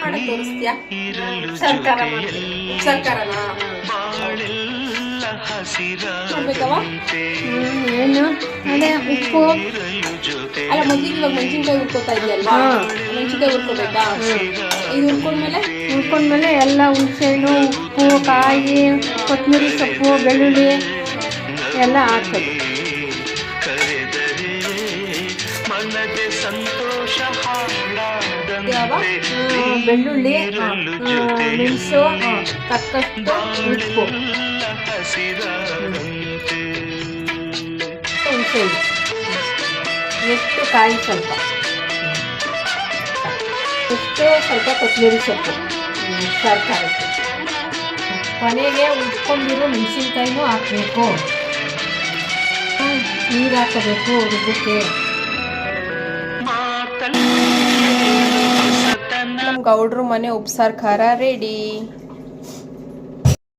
ಮಾಡಕ್ ತೋರಿಸ್ತೀಯಾ? ಸರ್ಕಾರ ಸರ್ಕಾರನಾ ಮಾಡ್ಬೇಕವ? ಏನು ಅದೇ ಉಪ್ಪು ಅಲ್ಲ ಮೊದಲಿಗೆ ಇವಾಗ ಮೆಣಸಿನ್ಕಾಯಿ ಹುರ್ಕೋತಾ ಇದೆಯಲ್ವಾ? ಮೆಣಸಿನ್ಕಾಯಿ ಹುರ್ಕೋಬೇಕಾ? ಇದು ಹುರ್ಕೊಂಡ್ಮೇಲೆ ಎಲ್ಲ ಹುಣಸೆಹಣ್ಣು, ಉಪ್ಪು, ಕಾಯಿ, ಕೊತ್ತಂಬರಿ ಸೊಪ್ಪು, ಬೆಳ್ಳುಳ್ಳಿ ಎಲ್ಲ ಹಾಕೋದು. ಬೆಳ್ಳುಳ್ಳಿ, ಮೆಣಸು, ತಕ್ಕಷ್ಟು ಉಪ್ಪು, ಹುಣಸೆಹಣ್ಣು, ಎಷ್ಟು ಕಾಯಿ ಸ್ವಲ್ಪ ಕೊತ್ತಂಬರಿ ಸೊಪ್ಪು, ಸರ್ಕಾರಕ್ಕೆ ಕೊನೆಗೆ ಉಟ್ಕೊಂಡಿರೋ ಮೆಣಸಿನ್ಕಾಯಿನೂ ಹಾಕಬೇಕು. ನೀರು ಹಾಕಬೇಕು ರುಬ್ಬಕ್ಕೆ. ನಮ್ಮ ಗೌಡ್ರು ಮನೆ ಉಪ್ಸಾರು ಖಾರ ರೆಡಿ.